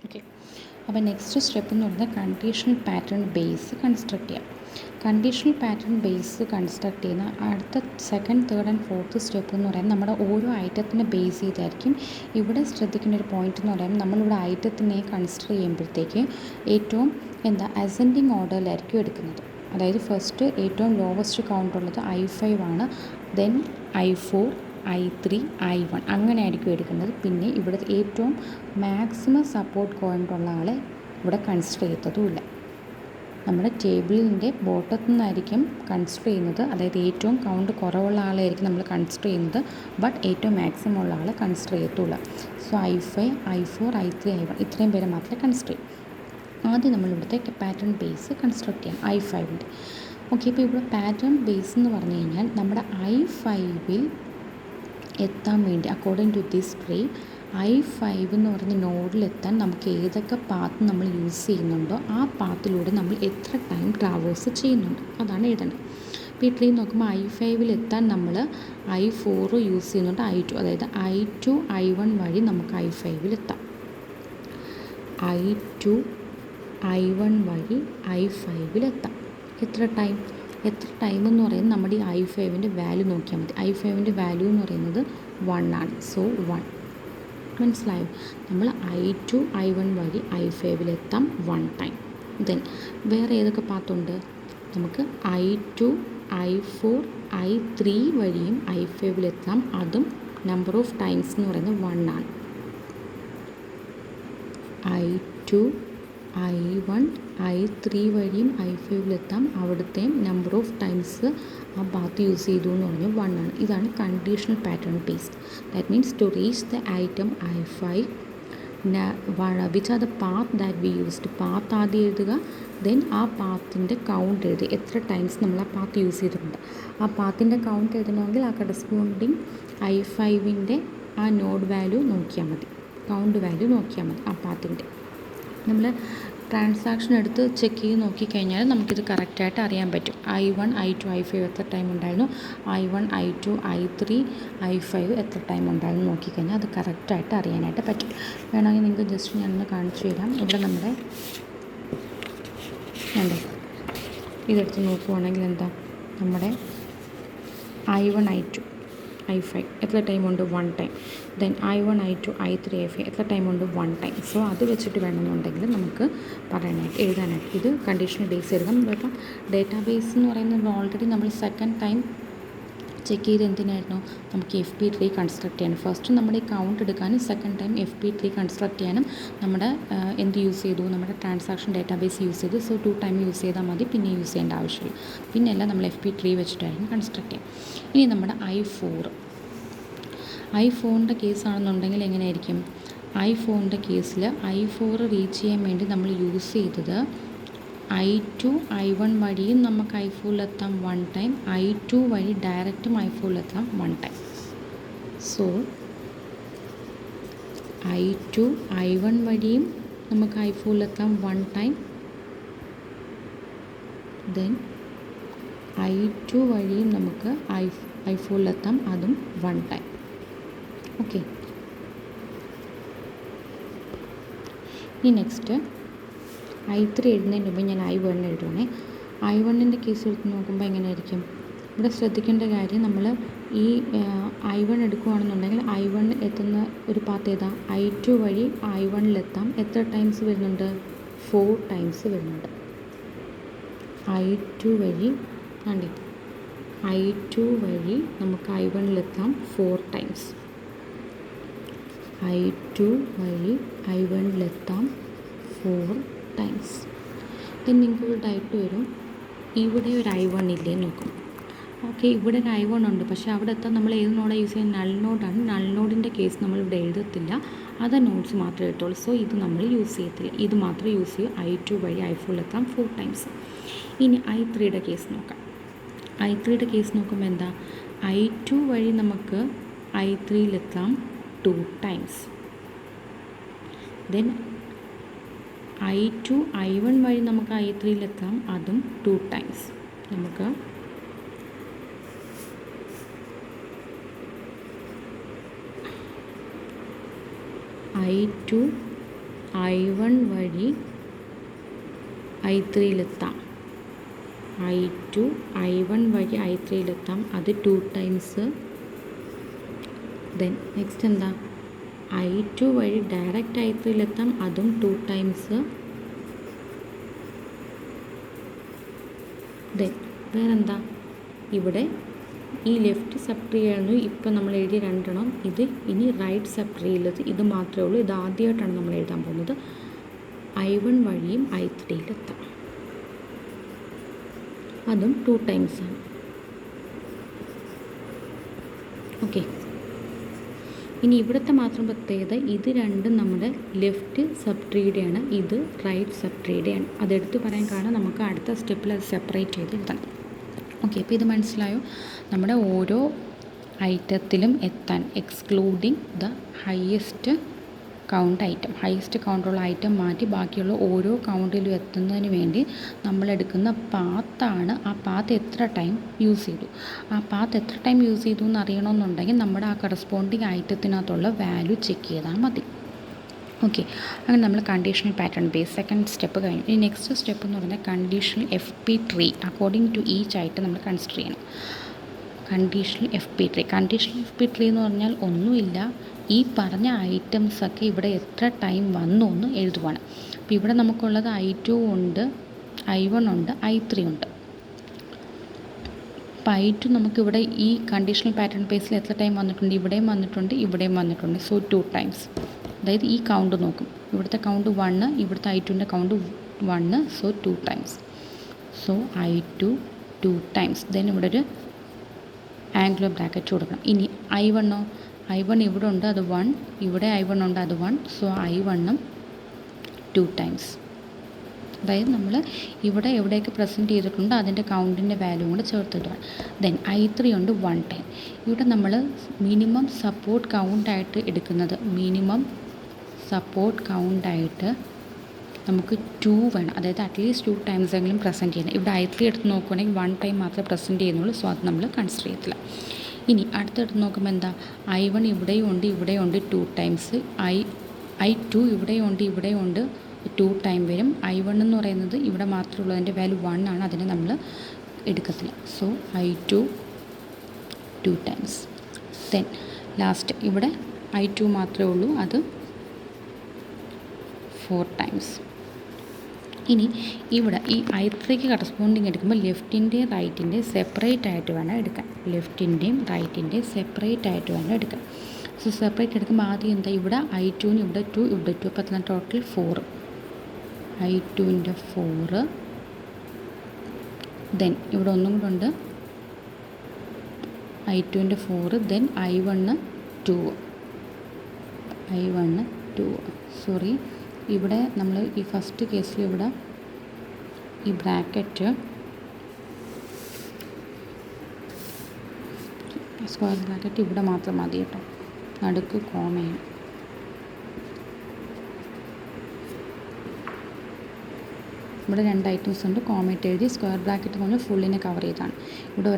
Okay. അപ്പോൾ next step എന്ന് പറയുന്നത് കണ്ടീഷണൽ പാറ്റേൺ ബേസ് കൺസ്ട്രക്ട് ചെയ്യാം. കണ്ടീഷണൽ പാറ്റേൺ ബേസ് കൺസ്ട്രക്ട് ചെയ്യുന്ന അടുത്ത second, third and fourth step എന്ന് പറയുന്നത് നമ്മുടെ ഓരോ ഐറ്റത്തിനെ ബേസ് ചെയ്തായിരിക്കും. ഇവിടെ ശ്രദ്ധിക്കേണ്ട ഒരു പോയിന്റ് എന്ന് പറയുമ്പോൾ നമ്മളിവിടെ ഐറ്റത്തിനെ കൺസിഡർ ചെയ്യുമ്പോഴത്തേക്ക് ഏറ്റവും അസെൻഡിങ് ഓർഡറിലായിരിക്കും എടുക്കുന്നത്. അതായത് ഫസ്റ്റ് ഏറ്റവും ലോവസ്റ്റ് കൗണ്ട് ഉള്ളത് I5 ആണ്, ദെൻ I4, I3, I1 അങ്ങനെ ആയിരിക്കും എടുക്കുന്നത്. പിന്നെ ഇവിടെ ഏറ്റവും മാക്സിമം സപ്പോർട്ട് പോയിൻ്റ് ഉള്ള ആളെ ഇവിടെ കൺസിഡർ ചെയ്യത്തതുമില്ല. നമ്മുടെ ടേബിളിൻ്റെ ബോട്ടത്തിൽ നിന്നായിരിക്കും കൺസിഡർ ചെയ്യുന്നത്. അതായത് ഏറ്റവും കൗണ്ട് കുറവുള്ള ആളായിരിക്കും നമ്മൾ കൺസിഡർ ചെയ്യുന്നത്, ബട്ട് ഏറ്റവും മാക്സിമം ഉള്ള ആളെ കൺസിഡർ ചെയ്യത്തുള്ളൂ. So I5, I4, I3, I1 ഇത്രയും പേരെ മാത്രമേ കൺസിഡർ ചെയ്യൂ. ആദ്യം നമ്മളിവിടുത്തെ പാറ്റേൺ ബേസ് കൺസ്ട്രക്ട് ചെയ്യാം I5ൻ്റെ. ഓക്കെ, ഇപ്പോൾ ഇവിടെ പാറ്റേൺ ബേസ് എന്ന് പറഞ്ഞു കഴിഞ്ഞാൽ നമ്മുടെ I5ൽ എത്താൻ വേണ്ടി according to this tree I5 എന്ന് പറഞ്ഞ നോഡിലെത്താൻ നമുക്ക് ഏതൊക്കെ പാത്ത് നമ്മൾ യൂസ് ചെയ്യുന്നുണ്ടോ ആ പാത്തിലൂടെ നമ്മൾ എത്ര ടൈം ട്രാവേഴ്സ് ചെയ്യുന്നുണ്ട് അതാണ് എഴുതേണ്ടത്. ഇപ്പോൾ ഈ ട്രീ നോക്കുമ്പോൾ I5ൽ എത്താൻ നമ്മൾ I4 യൂസ് ചെയ്യുന്നുണ്ട്, I2 അതായത് I2, I1 വഴി നമുക്ക് I5ൽ എത്താം. I2, I1 വഴി I5ൽ എത്താം. എത്ര ടൈം എന്ന് പറയുന്നത് നമ്മുടെ ഈ I5ൻ്റെ വാല്യൂ നോക്കിയാൽ മതി. I5ൻ്റെ വാല്യൂ എന്ന് പറയുന്നത് 1 ആണ്. സോ 1 മനസ്സിലായോ? നമ്മൾ I2, I1 വഴി I5ൽ എത്താം 1 ടൈം. ദെൻ വേറെ ഏതൊക്കെ പാത്തുണ്ട്? നമുക്ക് I2, I4, I3 വഴിയും I5ൽ എത്താം. അതും നമ്പർ ഓഫ് ടൈംസ് എന്ന് പറയുന്നത് 1 ആണ്. I2, I1, I3 വഴിയും I5ൽ എത്താം. അവിടുത്തെ നമ്പർ ഓഫ് ടൈംസ് ആ പാത്ത് യൂസ് ചെയ്തു എന്ന് പറഞ്ഞാൽ 1 ആണ്. ഇതാണ് conditional pattern based. That means to reach the item I5 which are the path that we used. Path ആദ്യം എഴുതുക, ദെൻ ആ പാത്തിൻ്റെ കൗണ്ട് എഴുതുക, എത്ര ടൈംസ് നമ്മൾ ആ പാത്ത് യൂസ് ചെയ്തിട്ടുണ്ട്. ആ പാത്തിൻ്റെ കൗണ്ട് എഴുതണമെങ്കിൽ ആ കറസ്പോണ്ടിങ് I5ൻ്റെ ആ നോഡ് വാല്യൂ നോക്കിയാൽ മതി, കൗണ്ട് വാല്യൂ നോക്കിയാൽ മതി. ആ പാത്തിൻ്റെ നമ്മൾ ട്രാൻസാക്ഷൻ എടുത്ത് ചെക്ക് ചെയ്ത് നോക്കിക്കഴിഞ്ഞാൽ നമുക്കിത് കറക്റ്റായിട്ട് അറിയാൻ പറ്റും. I1, I2, I5 എത്ര ടൈം ഉണ്ടായിരുന്നു, I1, I2, I3, I5 എത്ര ടൈം ഉണ്ടായിരുന്നു നോക്കിക്കഴിഞ്ഞാൽ അത് കറക്റ്റായിട്ട് അറിയാനായിട്ട് പറ്റും. വേണമെങ്കിൽ നിങ്ങൾക്ക് ജസ്റ്റ് ഞാനൊന്ന് കാണിച്ചു തരാം. ഇവിടെ നമ്മുടെ ഇതെടുത്ത് നോക്കുവാണെങ്കിൽ നമ്മുടെ I1, I2, I5 എത്ര ടൈമുണ്ട്, 1 time. Then I1, I2, I3, I5 എത്ര ടൈമുണ്ട്, 1 ടൈം. സോ അത് വെച്ചിട്ട് വേണമെന്നുണ്ടെങ്കിൽ നമുക്ക് പറയാനായിട്ട് എഴുതാനായിട്ട് ഇത് കണ്ടീഷണൽ ബേസ് എഴുതാം. ഇപ്പം ഡേറ്റാ ബേസ് എന്ന് പറയുന്നത് ഓൾറെഡി നമ്മൾ സെക്കൻഡ് ടൈം ചെക്ക് ചെയ്ത് എന്തിനായിരുന്നു, നമുക്ക് FP ട്രീ കൺസ്ട്രക്ട് ചെയ്യാനും. ഫസ്റ്റ് നമ്മുടെ ഈ കൗണ്ട് എടുക്കാനും second time FP tree construct ചെയ്യാനും നമ്മുടെ എന്ത് യൂസ് ചെയ്തു, നമ്മുടെ ട്രാൻസാക്ഷൻ ഡേറ്റാ ബേസ് യൂസ് ചെയ്തു. സോ 2 ടൈം യൂസ് ചെയ്താൽ മതി, പിന്നെ യൂസ് ചെയ്യേണ്ട ആവശ്യമില്ല. പിന്നെയല്ല നമ്മൾ FP ട്രീ വെച്ചിട്ടായിരുന്നു കൺസ്ട്രക്ട് ചെയ്യാം. ഇനി നമ്മുടെ I4ൻ്റെ കേസാണെന്നുണ്ടെങ്കിൽ എങ്ങനെയായിരിക്കും? I4ൻ്റെ കേസിൽ I4 റീച്ച് ചെയ്യാൻ വേണ്ടി നമ്മൾ യൂസ് ചെയ്തത് I2, I1 വഴിയും നമുക്ക് I4ൽ എത്താം 1 ടൈം, I2 വഴി ഡയറക്റ്റും I4ൽ എത്താം 1 ടൈം. സോ I2, I1 വഴിയും നമുക്ക് I4ൽ എത്താം 1 ടൈം, ദെൻ I2 വഴിയും നമുക്ക് I4ൽ എത്താം അതും 1 ടൈം. ഓക്കെ, ഇനി നെക്സ്റ്റ് I3 എഴുതുന്നതിന് മുമ്പ് ഞാൻ I1 എഴുതുവാണേ. I1ൻ്റെ കേസ് എടുത്ത് നോക്കുമ്പോൾ എങ്ങനെയായിരിക്കും? ഇവിടെ ശ്രദ്ധിക്കേണ്ട കാര്യം, നമ്മൾ ഈ I1 എടുക്കുകയാണെന്നുണ്ടെങ്കിൽ I1 എത്തുന്ന ഒരു പാത്ത് ഏതാ, I2 വഴി I1ലെത്താം. എത്ര ടൈംസ് വരുന്നുണ്ട്, 4 ടൈംസ് വരുന്നുണ്ട്. I2 വഴി I2 വഴി നമുക്ക് I1ലെത്താം 4 ടൈംസ്. I2 വഴി I1ലെത്താം 4 ടൈംസ്. ദെൻ നിങ്ങൾക്കൊരു ഡൗട്ട് വരും, ഇവിടെ ഒരു I1 ഇല്ലേ നോക്കും. ഓക്കെ, ഇവിടെ ഒരു I1 ഉണ്ട്, പക്ഷേ അവിടെ എത്താൻ നമ്മൾ ഏത് നോഡാണ് യൂസ് ചെയ്യുന്നത്, നൾ നോഡാണ്. നൾ നോഡിൻ്റെ കേസ് നമ്മളിവിടെ എഴുതത്തില്ല, അതർ നോഡ്സ് മാത്രമേ എഴുതുള്ളൂ. സോ ഇത് നമ്മൾ യൂസ് ചെയ്യത്തില്ല, ഇത് മാത്രമേ യൂസ് ചെയ്യൂ. I2 വഴി I4ലെത്താം 4 ടൈംസ്. ഇനി I3യുടെ കേസ് നോക്കാം. I3യുടെ കേസ് നോക്കുമ്പോൾ I2 വഴി നമുക്ക് I3ലെത്താം 2 ടൈംസ്. ദെൻ I2, I1 വഴി നമുക്ക് I3ലെത്താം അതും 2 ടൈംസ്. നമുക്ക് I2, I1 വഴി I3 I2 I1 വഴി I3 അത് 2 ടൈംസ്. ദെൻ നെക്സ്റ്റ് എന്താ, I2 വഴി ഡയറക്റ്റ് I3 അതും 2 ടൈംസ്. ദെൻ വേറെന്താ, ഇവിടെ ഈ ലെഫ്റ്റ് സബ് ട്രീ ആയിരുന്നു ഇപ്പം നമ്മൾ എഴുതിയ രണ്ടെണ്ണം. ഇത് ഇനി റൈറ്റ് സബ് ട്രീയിലത് ഇത് മാത്രമേ ഉള്ളൂ. ഇത് ആദ്യമായിട്ടാണ് നമ്മൾ എഴുതാൻ പോകുന്നത്. I1 വഴിയും I3 അതും 2 ടൈംസാണ്. ഓക്കെ, ഇനി ഇവിടുത്തെ മാത്രം പ്രത്യേകത, ഇത് രണ്ടും നമ്മുടെ ലെഫ്റ്റ് സബ് ട്രീയുടെയാണ്, ഇത് റൈറ്റ് സബ് ട്രീയുടെയാണ്. അതെടുത്ത് പറയാൻ കാരണം നമുക്ക് അടുത്ത സ്റ്റെപ്പിൽ അത് സെപ്പറേറ്റ് ചെയ്ത് എഴുതണം. ഓക്കെ, അപ്പോൾ ഇത് മനസ്സിലായോ? നമ്മുടെ ഓരോ ഐറ്റത്തിലും എത്താൻ എക്സ്ക്ലൂഡിങ് ദ ഹയസ്റ്റ് കൗണ്ടുള്ള ഐറ്റം മാറ്റി ബാക്കിയുള്ള ഓരോ കൗണ്ടിലും എത്തുന്നതിന് വേണ്ടി നമ്മളെടുക്കുന്ന പാത്താണ്. ആ പാത്ത് എത്ര ടൈം യൂസ് ചെയ്തു, ആ പാത്ത് എത്ര ടൈം യൂസ് ചെയ്തു എന്ന് അറിയണമെന്നുണ്ടെങ്കിൽ നമ്മുടെ ആ കറസ്പോണ്ടിങ് ഐറ്റത്തിനകത്തുള്ള വാല്യൂ ചെക്ക് ചെയ്താൽ മതി. ഓക്കെ, അങ്ങനെ നമ്മൾ conditional pattern base second step കഴിഞ്ഞു. ഇനി നെക്സ്റ്റ് സ്റ്റെപ്പ് എന്ന് പറയുന്നത് conditional FP tree according to each ആയിട്ട് നമ്മൾ കൺസിഡർ ചെയ്യണം. കണ്ടീഷണൽ FP ട്രീ എന്ന് പറഞ്ഞാൽ ഒന്നുമില്ല, ഈ പറഞ്ഞ ഐറ്റംസൊക്കെ ഇവിടെ എത്ര ടൈം വന്നു എന്ന് എഴുതുവാണ്. അപ്പോൾ ഇവിടെ നമുക്കുള്ളത് I2 ഉണ്ട്, I1 ഉണ്ട്, I3 ഉണ്ട്. അപ്പോൾ I2 നമുക്കിവിടെ ഈ കണ്ടീഷണൽ പാറ്റേൺ ബേസിൽ എത്ര ടൈം വന്നിട്ടുണ്ട്, ഇവിടെയും വന്നിട്ടുണ്ട്. So 2 times. അതായത് ഈ കൗണ്ട് നോക്കും, ഇവിടുത്തെ കൗണ്ട് 1, ഇവിടുത്തെ I2ൻ്റെ count 1, so 2 times. So I2 2 times. Then ഇവിടെ ഒരു ആംഗുലർ ബ്രാക്കറ്റ് കൊടുക്കണം. ഇനി I1 ഇവിടെ ഉണ്ട്, അത് 1, ഇവിടെ I1 ഉണ്ട്, അത് 1, സോ I1ഉം 2 ടൈംസ്. അതായത് നമ്മൾ ഇവിടെ എവിടെയൊക്കെ പ്രസൻറ്റ് ചെയ്തിട്ടുണ്ട് അതിൻ്റെ കൗണ്ടിൻ്റെ വാല്യൂ കൂടെ ചേർത്തിട്ടാണ്. ദെൻ I3 ഉണ്ട് 1 ടൈം. ഇവിടെ നമ്മൾ മിനിമം സപ്പോർട്ട് കൗണ്ടായിട്ട് എടുക്കുന്നത്, നമുക്ക് 2 വേണം. അതായത് അറ്റ്ലീസ്റ്റ് 2 ടൈംസ് എങ്കിലും പ്രസൻറ്റ് ചെയ്യണം. ഇവിടെ I3 എടുത്ത് നോക്കുകയാണെങ്കിൽ 1 ടൈം മാത്രമേ പ്രസൻറ്റ് ചെയ്യുന്നുള്ളൂ, സോ അത് നമ്മൾ കൺസിഡർ ചെയ്യത്തില്ല. ഇനി അടുത്തെടുത്ത് നോക്കുമ്പോൾ എന്താ, I1 ഇവിടെയും ഉണ്ട് 2 ടൈംസ്. I2 ഇവിടെയും ഉണ്ട് 2 ടൈം വരും. I1 എന്ന് പറയുന്നത് ഇവിടെ മാത്രമേ ഉള്ളൂ, അതിൻ്റെ വാല്യൂ 1 ആണ്, അതിനെ നമ്മൾ എടുക്കത്തില്ല. So I2 2 times. Then last ഇവിടെ I2 മാത്രമേ ഉള്ളൂ, അത് 4 ടൈംസ്. ഇനി ഇവിടെ ഈ I3ക്ക് കറസ്പോണ്ടിങ് എടുക്കുമ്പോൾ ലെഫ്റ്റിൻ്റെയും റൈറ്റിൻ്റെയും സെപ്പറേറ്റ് ആയിട്ട് വേണം എടുക്കാൻ. സോ സെപ്പറേറ്റ് എടുക്കുമ്പോൾ ആദ്യം എന്താ, ഇവിടെ I2ന് ഇവിടെ 2, അപ്പോൾ തന്നെ ടോട്ടൽ 4. I2ൻ്റെ 4. ദെൻ ഇവിടെ ഒന്നും കൂടെ ഉണ്ട്, I2ൻ്റെ 4. Then I1 2. സോറി, ഇവിടെ നമ്മൾ ഈ ഫസ്റ്റ് കേസിൽ ഇവിടെ ഈ ബ്രാക്കറ്റ് സ്ക്വയർ ബ്രാക്കറ്റ് ഇവിടെ മാത്രം മതി കേട്ടോ, നടുക്ക് കോമയാണ്. ഇവിടെ 2 ഐറ്റംസ് ഉണ്ട്, കോമയിട്ട് എഴുതി. സ്ക്വയർ ബ്രാക്കറ്റ് എന്ന് പറഞ്ഞാൽ ഫുള്ളിനെ കവർ ചെയ്താണ്. ഇവിടെ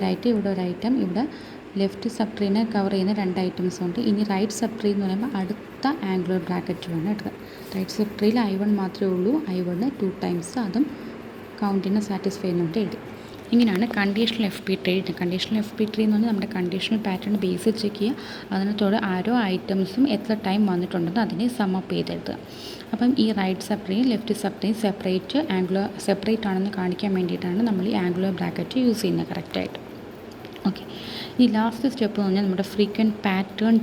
ഒരു ഐറ്റം, ഇവിടെ ലെഫ്റ്റ് സബ് ട്രീനെ കവർ ചെയ്യുന്ന 2 ഐറ്റംസ് ഉണ്ട്. ഇനി റൈറ്റ് സബ് ട്രീ എന്ന് പറയുമ്പോൾ അടുത്ത ആംഗുലർ ബ്രാക്കറ്റ് വേണം എടുക്കുക. റൈറ്റ് സബ് ട്രീയിൽ I1 മാത്രമേ ഉള്ളൂ, I1 2 ടൈംസ്, അതും കൗണ്ടിനെ സാറ്റിസ്ഫൈ ചെയ്യുന്നുണ്ട് എഴുതി. ഇങ്ങനെയാണ് conditional FP tree. Conditional FP tree എന്ന് പറഞ്ഞാൽ നമ്മുടെ കണ്ടീഷണൽ പാറ്റേൺ ബേസ് ചെക്ക് ചെയ്യുക, അതിനകത്തോടെ ഓരോ ഐറ്റംസും എത്ര ടൈം വന്നിട്ടുണ്ടെന്ന് അതിനെ സമ്മപ്പ് ചെയ്തെടുക്കുക. അപ്പം ഈ റൈറ്റ് സബ് ട്രീയും ലെഫ്റ്റ് സബ് ട്രീയും സെപ്പറേറ്റ് ആണെന്ന് കാണിക്കാൻ വേണ്ടിയിട്ടാണ് നമ്മൾ ഈ ആംഗുലർ ബ്രാക്കറ്റ് യൂസ് ചെയ്യുന്നത് കറക്റ്റായിട്ട്. ഓക്കെ, ഈ ലാസ്റ്റ് സ്റ്റെപ്പ് എന്ന് പറഞ്ഞാൽ നമ്മുടെ ഫ്രീക്വൻറ്റ് പാറ്റേൺ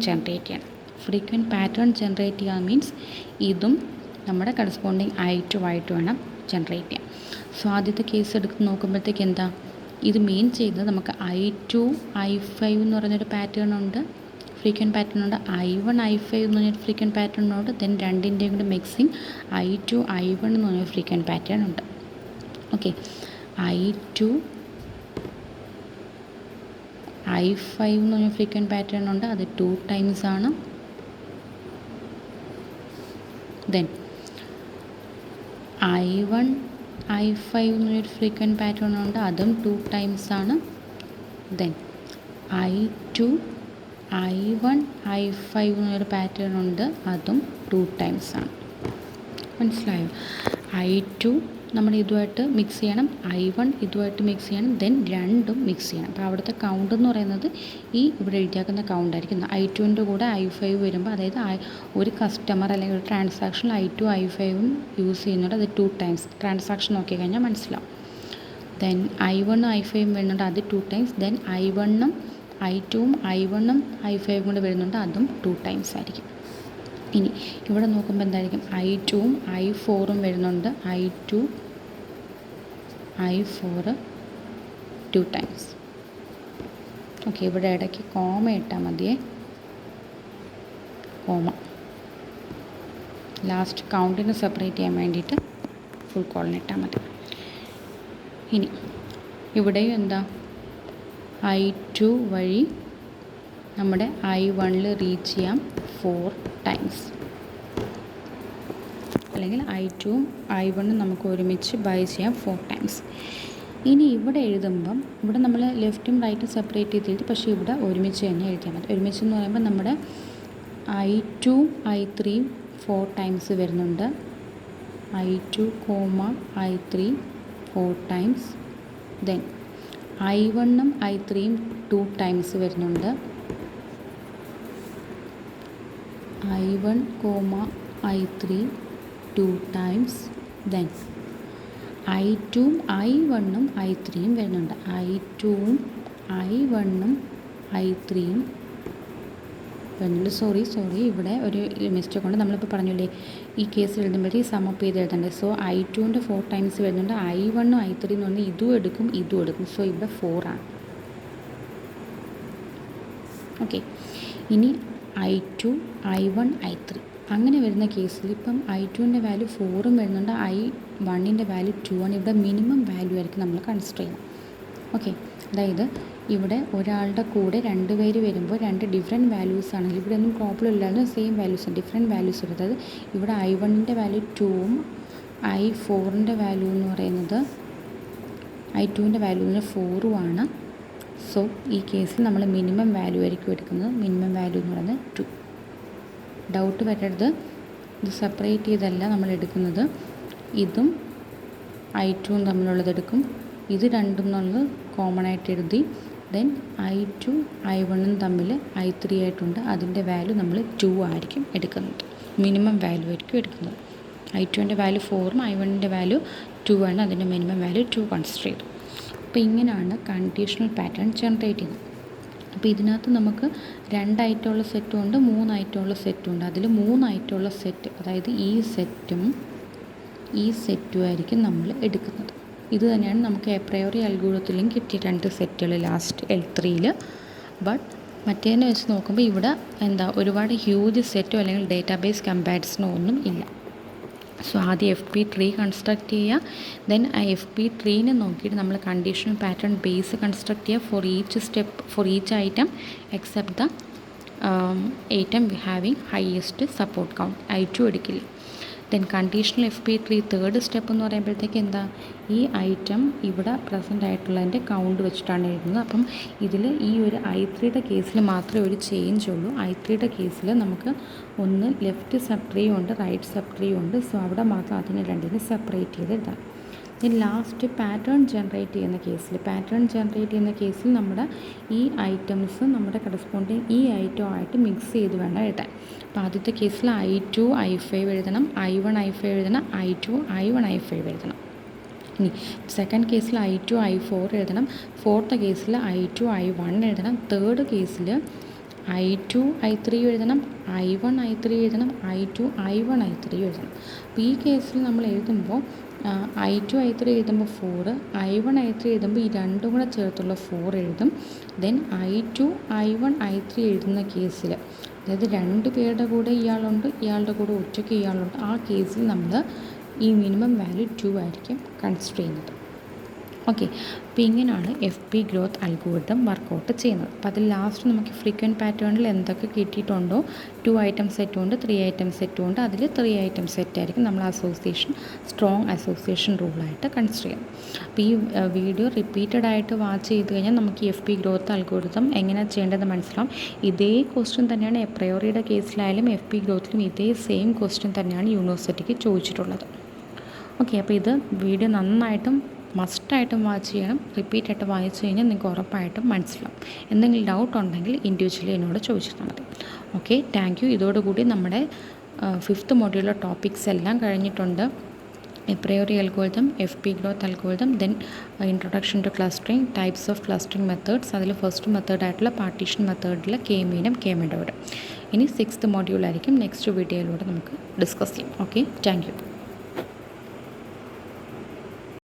ജനറേറ്റ് ചെയ്യുക. മീൻസ് ഇതും നമ്മുടെ കറസ്പോണ്ടിങ് I2 ആയിട്ട് വേണം ജനറേറ്റ് ചെയ്യാൻ. സോ ആദ്യത്തെ കേസ് എടുത്ത് നോക്കുമ്പോഴത്തേക്ക് എന്താ, ഇത് മെയിൻ ചെയ്തത് നമുക്ക് I2 I5 എന്ന് പറയുന്നൊരു പാറ്റേൺ ഉണ്ട്, ഫ്രീക്വൻറ്റ് പാറ്റേൺ ഉണ്ട്. I1 I5 എന്ന് പറഞ്ഞൊരു ഫ്രീക്വൻറ്റ് പാറ്റേൺ ഉണ്ട്. ദെൻ രണ്ടിൻ്റെയും കൂടെ മിക്സിങ് I2 I1 എന്ന് പറഞ്ഞൊരു ഫ്രീക്വൻറ്റ് പാറ്റേൺ ഉണ്ട്. ഓക്കെ, I2 I5 എന്ന് പറഞ്ഞ ഫ്രീക്വൻറ്റ് പാറ്റേൺ ഉണ്ട്, അത് 2 ടൈംസ് ആണ്. ദെൻ I1 I5 എന്നൊരു ഫ്രീക്വൻറ്റ് പാറ്റേൺ ഉണ്ട്, അതും 2 ടൈംസ് ആണ്. ദെൻ I2 I1 I5 എന്നൊരു പാറ്റേൺ ഉണ്ട്, അതും 2 ടൈംസ് ആണ്. മനസ്സിലായോ? I2 നമ്മൾ ഇതുമായിട്ട് മിക്സ് ചെയ്യണം, I1 ഇതുമായിട്ട് മിക്സ് ചെയ്യണം, ദെൻ രണ്ടും മിക്സ് ചെയ്യണം. അപ്പോൾ അവിടുത്തെ കൗണ്ട് എന്ന് പറയുന്നത് ഈ ഇവിടെ എഴുതിയാക്കുന്ന കൗണ്ടായിരിക്കും. I2ൻ്റെ കൂടെ I5 വരുമ്പോൾ, അതായത് ഒരു കസ്റ്റമർ അല്ലെങ്കിൽ ഒരു ട്രാൻസാക്ഷനിൽ I2 I5ഉം യൂസ് ചെയ്യുന്നുണ്ട്, അത് 2 ടൈംസ്. ട്രാൻസാക്ഷൻ നോക്കി കഴിഞ്ഞാൽ മനസ്സിലാവും. ദെൻ I1 I5 വരുന്നുണ്ട്, അത് 2 ടൈംസ്. ദെൻ I1ഉം I2ഉം I1ഉം I5ഉം കൂടെ വരുന്നുണ്ട്, അതും 2 ടൈംസ് ആയിരിക്കും. ഇനി ഇവിടെ നോക്കുമ്പോൾ എന്തായിരിക്കും, I2ഉം I4ഉം വരുന്നുണ്ട്, I2 I4 2 ടൈംസ്. ഓക്കെ, ഇവിടെ ഇടയ്ക്ക് കോമ ഇട്ടാൽ മതിയേ, കോമ ലാസ്റ്റ് കൗണ്ടിന് സെപ്പറേറ്റ് ചെയ്യാൻ വേണ്ടിയിട്ട് ഫുൾ കോളൻ ഇട്ടാൽ മതി. ഇനി ഇവിടെയും എന്താ, I2 വഴി നമ്മുടെ I1ൽ റീച്ച് ചെയ്യാം 4 ടൈംസ്, അല്ലെങ്കിൽ I2ഉം I1ഉം നമുക്ക് ഒരുമിച്ച് ബൈ ചെയ്യാം 4 ടൈംസ്. ഇനി ഇവിടെ എഴുതുമ്പം ഇവിടെ നമ്മൾ ലെഫ്റ്റും റൈറ്റും സെപ്പറേറ്റ് ചെയ്തിട്ട്, പക്ഷേ ഇവിടെ ഒരുമിച്ച് തന്നെ എഴുതിയാൽ മതി. ഒരുമിച്ച് എന്ന് പറയുമ്പോൾ നമ്മുടെ I2ഉം I3ഉം 4 ടൈംസ് വരുന്നുണ്ട്, I2, I3 4 ടൈംസ്. ദെൻ I1ഉം I3ഉം 2 ടൈംസ് വരുന്നുണ്ട്, I1, I3 2 ടൈംസ്. ദെൻ I2ഉം I1ഉം I3ഉം വരുന്നുണ്ട്, I2ഉം I1ഉം I3ഉം വരുന്നുണ്ട്. സോറി ഇവിടെ ഒരു മിസ്റ്റേക്ക് ഉണ്ട്. നമ്മളിപ്പോൾ പറഞ്ഞില്ലേ, ഈ കേസിൽ എഴുതുമ്പോഴേ സമപ്പ് ചെയ്ത് എഴുതണ്ടേ. സോ I2ൻ്റെ 4 ടൈംസ് വരുന്നുണ്ട്, I1ഉം I3 എന്ന് പറഞ്ഞാൽ ഇതും എടുക്കും. സോ ഇവിടെ 4 ആണ്. ഓക്കെ, ഇനി I2, I1, I3 അങ്ങനെ വരുന്ന കേസിൽ ഇപ്പം I2ൻ്റെ വാല്യൂ 4ഉം വരുന്നുണ്ട്, I1ൻ്റെ വാല്യൂ 2 ആണ്. ഇവിടെ മിനിമം വാല്യൂ ആയിരിക്കും നമ്മൾ കൺസിഡർ ചെയ്യുന്നത്. ഓക്കെ, അതായത് ഇവിടെ ഒരാളുടെ കൂടെ 2 പേര് വരുമ്പോൾ 2 ഡിഫറെൻറ്റ് വാല്യൂസ് ആണെങ്കിൽ ഇവിടെ ഒന്നും പ്രോബ്ലം ഇല്ലായിരുന്നു, സെയിം വാല്യൂസ് ഡിഫറെൻറ്റ് വാല്യൂസ് എടുത്തത്. ഇവിടെ I1ൻ്റെ വാല്യൂ 2ഉം I4ൻ്റെ വാല്യൂ എന്ന് പറയുന്നത് I2ൻ്റെ വാല്യൂ 4ഉം ആണ്. സോ ഈ കേസിൽ നമ്മൾ മിനിമം വാല്യൂ ആയിരിക്കും എടുക്കുന്നത്. മിനിമം വാല്യൂ എന്ന് പറയുന്നത് 2. ഡൗട്ട് വരരുത്, ഇത് സെപ്പറേറ്റ് ചെയ്തല്ല നമ്മൾ എടുക്കുന്നത്. ഇതും I2ഉം തമ്മിലുള്ളത് എടുക്കും, ഇത് രണ്ടും എന്നുള്ളത് കോമൺ ആയിട്ട് എഴുതി. ദെൻ I2 I1ഉം തമ്മിൽ I3 ആയിട്ടുണ്ട്, അതിൻ്റെ വാല്യൂ നമ്മൾ 2 ആയിരിക്കും എടുക്കുന്നത്. മിനിമം വാല്യൂ ആയിരിക്കും എടുക്കുന്നത്. I2ൻ്റെ വാല്യൂ 4ഉം I1ൻ്റെ വാല്യൂ 2 ആണ്, അതിൻ്റെ മിനിമം വാല്യൂ 2 കൺസിഡർ ചെയ്തു. അപ്പോൾ ഇങ്ങനെയാണ് കണ്ടീഷണൽ പാറ്റേൺ ജനറേറ്റ് ചെയ്യുന്നത്. അപ്പോൾ ഇതിനകത്ത് നമുക്ക് 2 ഐറ്റമുള്ള സെറ്റും ഉണ്ട്, 3 ഐറ്റമുള്ള സെറ്റും ഉണ്ട്. അതിൽ 3 ഐറ്റമുള്ള സെറ്റ്, അതായത് ഈ സെറ്റും ആയിരിക്കും നമ്മൾ എടുക്കുന്നത്. ഇത് തന്നെയാണ് നമുക്ക് എപ്രയോറി അൽഗോരിതത്തിലും കിട്ടിയ 2 സെറ്റുകൾ ലാസ്റ്റ് L3യിൽ. ബട്ട് മറ്റേതിനെ വെച്ച് നോക്കുമ്പോൾ ഇവിടെ ഒരുപാട് ഹ്യൂജ് സെറ്റോ അല്ലെങ്കിൽ ഡേറ്റാബേസ് കമ്പാരിസണോ ഒന്നും ഇല്ല. സോ ആദ്യം FP3 കൺസ്ട്രക്ട് ചെയ്യുക, ദെൻ ആ FP3നെ നോക്കിയിട്ട് നമ്മൾ കണ്ടീഷണൽ പാറ്റേൺ ബേസ് കൺസ്ട്രക്ട് ചെയ്യുക for each item except the item having highest support count. I2 എടുക്കില്ല. Then conditional FP3 third step എന്ന് പറയുമ്പോഴത്തേക്ക് ഈ ഐറ്റം ഇവിടെ പ്രസൻ്റ് ആയിട്ടുള്ളതിൻ്റെ കൗണ്ട് വെച്ചിട്ടാണ് എഴുതുന്നത്. അപ്പം ഇതിൽ ഈ ഒരു I3യുടെ കേസിൽ മാത്രമേ ഒരു ചേഞ്ച് ഉള്ളൂ. I3യുടെ കേസിൽ നമുക്ക് ഒന്ന് ലെഫ്റ്റ് സബ് ട്രീയും ഉണ്ട്, റൈറ്റ് സബ് ട്രീയും ഉണ്ട്. സോ അവിടെ മാത്രം അതിനെ രണ്ടിനെ സെപ്പറേറ്റ് ചെയ്ത് എഴുതാം. ദെൻ ലാസ്റ്റ് പാറ്റേൺ ജനറേറ്റ് ചെയ്യുന്ന കേസിൽ നമ്മുടെ ഈ ഐറ്റംസ് നമ്മുടെ കറസ്പോണ്ടിങ് ഈ ഐറ്റം ആയിട്ട് മിക്സ് ചെയ്ത് വേണം എഴുതാൻ. അപ്പോൾ ആദ്യത്തെ കേസിൽ I2 I5 എഴുതണം, I1 I5 എഴുതണം, I2 I1 I5 എഴുതണം. ഇനി സെക്കൻഡ് കേസിൽ I2 I4 എഴുതണം, ഫോർത്ത് കേസിൽ I2 I1 എഴുതണം, തേർഡ് കേസിൽ I2 I3 എഴുതണം, I1 I3 എഴുതണം, I2 I1 I3 എഴുതണം. അപ്പോൾ ഈ കേസിൽ നമ്മൾ എഴുതുമ്പോൾ I2 I3 എഴുതുമ്പോൾ 4, I1 I3 എഴുതുമ്പോൾ ഈ രണ്ടും കൂടെ ചേർത്തുള്ള 4 എഴുതും. ദെൻ I2 I1 I3 എഴുതുന്ന കേസിൽ, അതായത് 2 പേരുടെ കൂടെ ഇയാളുണ്ട്, ഇയാളുടെ കൂടെ ഒറ്റയ്ക്ക് ഇയാളുണ്ട്, ആ കേസിൽ നമ്മൾ ഈ മിനിമം വാല്യൂ 2 ആയിരിക്കും കൺസിഡർ ചെയ്യുന്നത്. ഓക്കെ. അപ്പോൾ ഇങ്ങനെയാണ് FP ഗ്രോത്ത് അൽഗോരിതം വർക്കൗട്ട് ചെയ്യുന്നത്. അപ്പോൾ അതിൽ ലാസ്റ്റ് നമുക്ക് ഫ്രീക്വൻറ്റ് പാറ്റേണിൽ എന്തൊക്കെ കിട്ടിയിട്ടുണ്ടോ 2 ഐറ്റം സെറ്റും ഉണ്ട്, 3 ഐറ്റം സെറ്റും ഉണ്ട്. അതിൽ 3 ഐറ്റം സെറ്റായിരിക്കും നമ്മൾ സ്ട്രോങ് അസോസിയേഷൻ റൂളായിട്ട് കൺസിഡർ ചെയ്യുന്നത്. അപ്പോൾ ഈ വീഡിയോ റിപ്പീറ്റഡ് ആയിട്ട് വാച്ച് ചെയ്ത് കഴിഞ്ഞാൽ നമുക്ക് FP ഗ്രോത്ത് അൽഗോരിതം എങ്ങനെ ചെയ്യേണ്ടത് മനസ്സിലാവും. ഇതേ ക്വസ്റ്റ്യൻ തന്നെയാണ് എപ്രയോറിയുടെ കേസിലായാലും FP ഗ്രോത്തിലും ഇതേ സെയിം ക്വസ്റ്റ്യൻ തന്നെയാണ് യൂണിവേഴ്സിറ്റിക്ക് ചോദിച്ചിട്ടുള്ളത്. ഓക്കെ. അപ്പോൾ ഇത് വീഡിയോ നന്നായിട്ടും മസ്റ്റായിട്ടും വാച്ച് ചെയ്യണം. റിപ്പീറ്റായിട്ട് വായിച്ച് കഴിഞ്ഞാൽ നിങ്ങൾക്ക് ഉറപ്പായിട്ടും മനസ്സിലാവും. എന്തെങ്കിലും ഡൗട്ട് ഉണ്ടെങ്കിൽ ഇൻഡിവിജ്വലി എന്നോട് ചോദിച്ചാൽ മതി. Okay, thank you. ഇതോടുകൂടി നമ്മുടെ 5th മൊഡ്യൂളിലെ ടോപ്പിക്സ് എല്ലാം കഴിഞ്ഞിട്ടുണ്ട്. Apriori algorithm, FP growth algorithm, then introduction to clustering, types of clustering methods. അതിൽ ഫസ്റ്റ് മെത്തേഡായിട്ടുള്ള പാർട്ടീഷൻ മെത്തേഡിൽ K മീനും K മെഡോഡ്. ഇനി 6th മൊഡ്യൂളായിരിക്കും നെക്സ്റ്റ് വീഡിയോയിലൂടെ നമുക്ക് ഡിസ്കസ് ചെയ്യാം. Okay, thank U.